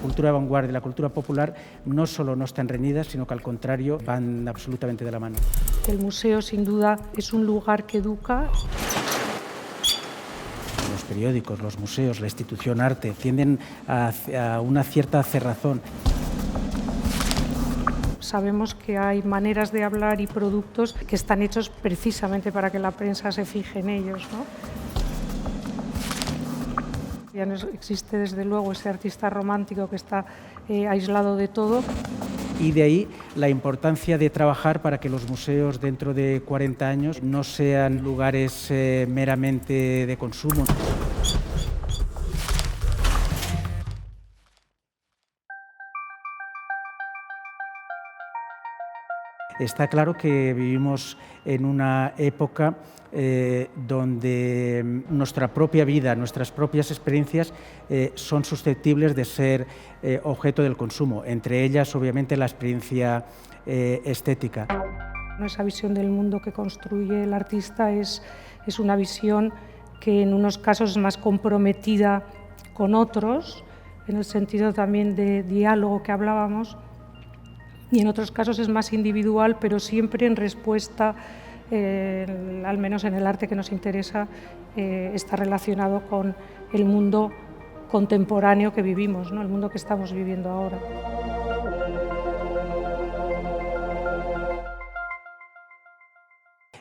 cultura de vanguardia y la cultura popular no solo no están reñidas, sino que al contrario van absolutamente de la mano. El museo, sin duda, es un lugar que educa. Los periódicos, los museos, la institución arte tienden a una cierta cerrazón. Sabemos que hay maneras de hablar y productos que están hechos precisamente para que la prensa se fije en ellos, ¿no? Ya no existe desde luego ese artista romántico que está aislado de todo. Y de ahí la importancia de trabajar para que los museos dentro de 40 años no sean lugares meramente de consumo. Está claro que vivimos en una época donde nuestra propia vida, nuestras propias experiencias son susceptibles de ser objeto del consumo, entre ellas obviamente la experiencia estética. Esa visión del mundo que construye el artista es una visión que en unos casos es más comprometida con otros, en el sentido también de diálogo que hablábamos, y en otros casos es más individual, pero siempre en respuesta, al menos en el arte que nos interesa, está relacionado con el mundo contemporáneo que vivimos, ¿no? El mundo que estamos viviendo ahora.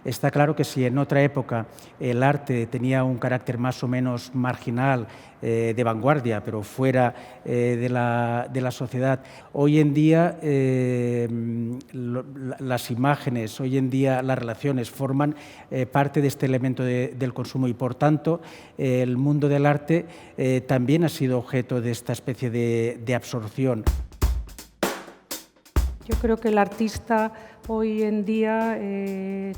Está claro que si en otra época el arte tenía un carácter más o menos marginal, de vanguardia, pero fuera de la sociedad, hoy en día las imágenes, hoy en día las relaciones forman parte de este elemento del consumo y, por tanto, el mundo del arte también ha sido objeto de esta especie de absorción. Yo creo que el artista hoy en día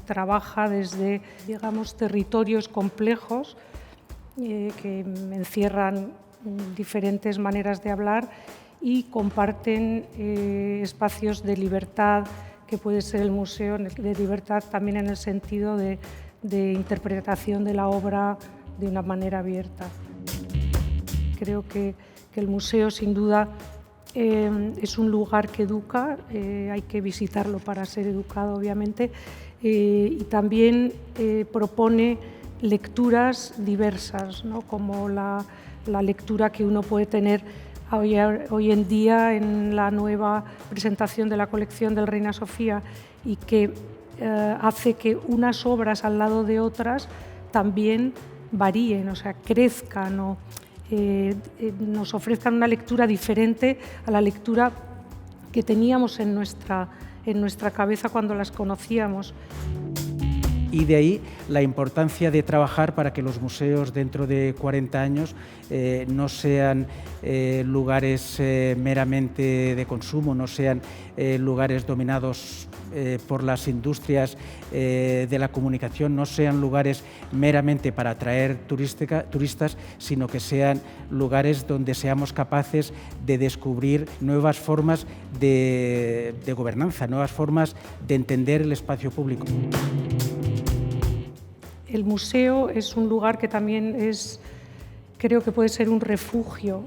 trabaja desde, digamos, territorios complejos que encierran diferentes maneras de hablar y comparten espacios de libertad, que puede ser el museo, de libertad también en el sentido de interpretación de la obra de una manera abierta. Creo que el museo, sin duda, es un lugar que educa, hay que visitarlo para ser educado, obviamente, y también propone lecturas diversas, ¿no? Como la lectura que uno puede tener hoy en día en la nueva presentación de la colección del Reina Sofía, y que hace que unas obras al lado de otras también varíen, o sea, crezcan o nos ofrezcan una lectura diferente a la lectura que teníamos en nuestra cabeza cuando las conocíamos. Y de ahí la importancia de trabajar para que los museos dentro de 40 años no sean lugares meramente de consumo, no sean lugares dominados por las industrias de la comunicación, no sean lugares meramente para atraer turistas, sino que sean lugares donde seamos capaces de descubrir nuevas formas de gobernanza, nuevas formas de entender el espacio público. El museo es un lugar que también creo que puede ser un refugio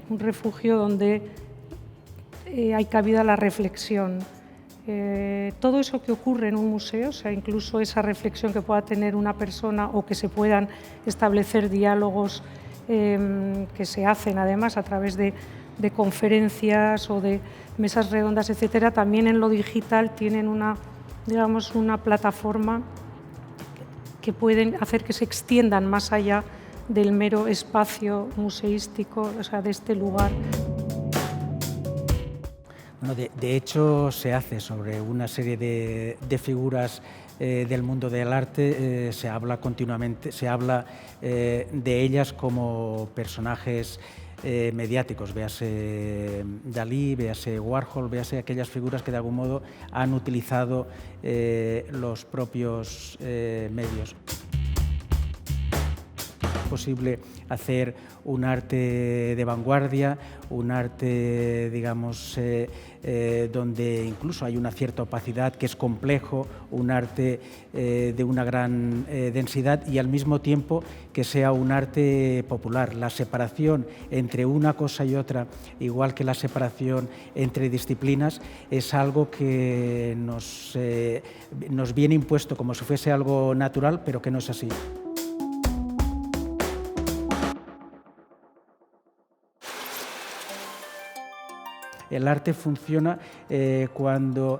donde hay cabida la reflexión. Todo eso que ocurre en un museo, o sea, incluso esa reflexión que pueda tener una persona o que se puedan establecer diálogos que se hacen además a través de conferencias o de mesas redondas, etcétera, también en lo digital tienen una plataforma que pueden hacer que se extiendan más allá del mero espacio museístico, o sea, de este lugar. Bueno, de hecho, se hace sobre una serie de figuras del mundo del arte, se habla continuamente, se habla de ellas como personajes mediáticos, véase Dalí, véase Warhol, véase aquellas figuras que de algún modo han utilizado los propios medios. posible hacer un arte de vanguardia, un arte, digamos, donde incluso hay una cierta opacidad, que es complejo, un arte de una gran densidad y al mismo tiempo que sea un arte popular. La separación entre una cosa y otra, igual que la separación entre disciplinas, es algo que nos viene impuesto como si fuese algo natural, pero que no es así. El arte funciona cuando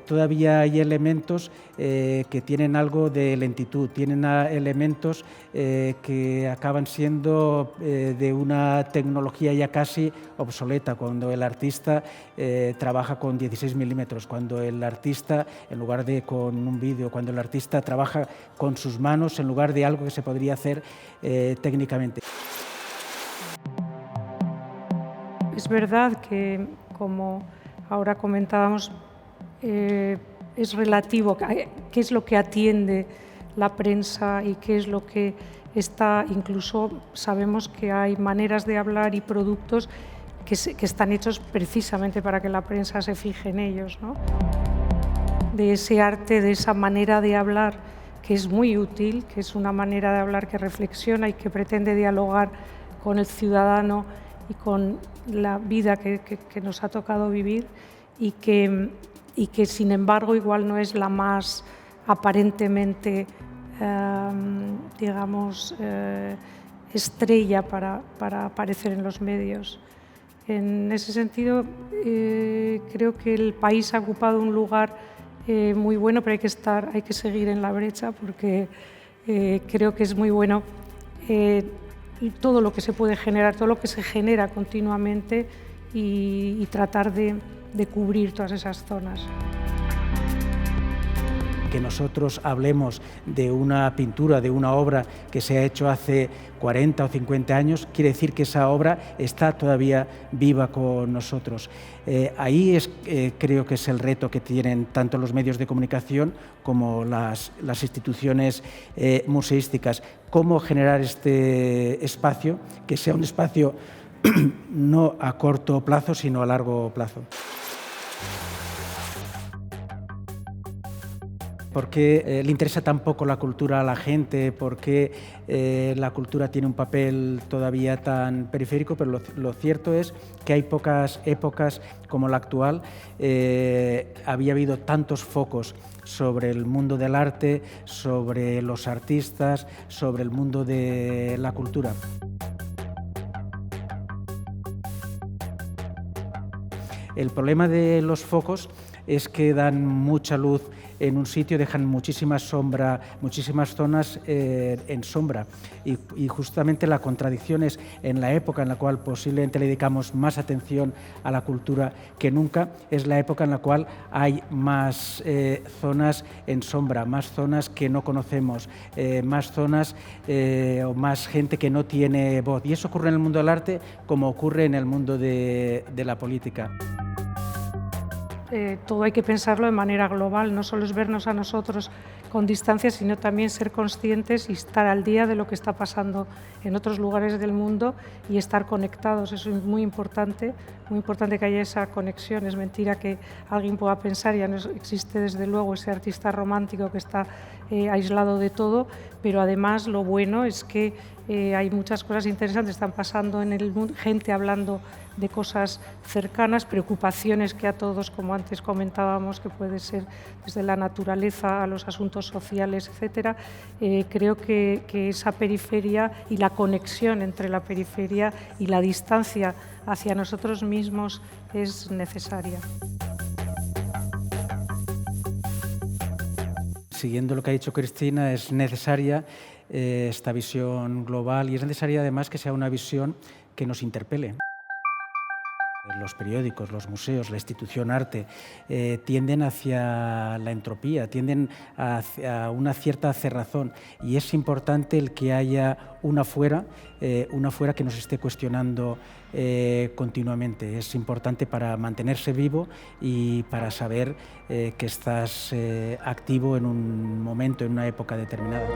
todavía hay elementos que tienen algo de lentitud, tienen elementos que acaban siendo de una tecnología ya casi obsoleta, cuando el artista trabaja con 16 milímetros, cuando el artista, en lugar de con un vídeo, cuando el artista trabaja con sus manos en lugar de algo que se podría hacer técnicamente. Es verdad que, como ahora comentábamos, es relativo qué es lo que atiende la prensa y qué es lo que está. Incluso sabemos que hay maneras de hablar y productos que están hechos precisamente para que la prensa se fije en ellos, ¿no? De ese arte, de esa manera de hablar que es muy útil, que es una manera de hablar que reflexiona y que pretende dialogar con el ciudadano y con la vida que nos ha tocado vivir y que sin embargo igual no es la más aparentemente digamos estrella para aparecer en los medios. En ese sentido creo que el país ha ocupado un lugar muy bueno, pero hay que seguir en la brecha, porque creo que es muy bueno todo lo que se puede generar, todo lo que se genera continuamente y tratar de cubrir todas esas zonas. Que nosotros hablemos de una pintura, de una obra que se ha hecho hace 40 o 50 años, quiere decir que esa obra está todavía viva con nosotros. Ahí creo que es el reto que tienen tanto los medios de comunicación como las instituciones museísticas. Cómo generar este espacio, que sea un espacio no a corto plazo, sino a largo plazo. ¿Por qué le interesa tan poco la cultura a la gente? ¿Por qué la cultura tiene un papel todavía tan periférico? Pero lo cierto es que hay pocas épocas como la actual. Había habido tantos focos sobre el mundo del arte, sobre los artistas, sobre el mundo de la cultura. El problema de los focos es que dan mucha luz en un sitio, dejan muchísimas zonas en sombra. Y justamente la contradicción es, en la época en la cual posiblemente le dedicamos más atención a la cultura que nunca, es la época en la cual hay más zonas en sombra, más zonas que no conocemos, más zonas o más gente que no tiene voz. Y eso ocurre en el mundo del arte como ocurre en el mundo de la política. Todo hay que pensarlo de manera global, no solo es vernos a nosotros con distancia, sino también ser conscientes y estar al día de lo que está pasando en otros lugares del mundo y estar conectados. Eso es muy importante que haya esa conexión. Es mentira que alguien pueda pensar, ya no existe desde luego ese artista romántico que está aislado de todo, pero además lo bueno es que hay muchas cosas interesantes, están pasando en el mundo, gente hablando de cosas cercanas, preocupaciones que a todos, como antes comentábamos, que puede ser desde la naturaleza a los asuntos sociales, etcétera. Creo que esa periferia y la conexión entre la periferia y la distancia hacia nosotros mismos es necesaria. Siguiendo lo que ha dicho Cristina, es necesaria esta visión global y es necesaria además que sea una visión que nos interpele. Los periódicos, los museos, la institución arte tienden hacia la entropía, tienden hacia una cierta cerrazón y es importante el que haya una fuera que nos esté cuestionando continuamente. Es importante para mantenerse vivo y para saber que estás activo en un momento, en una época determinada.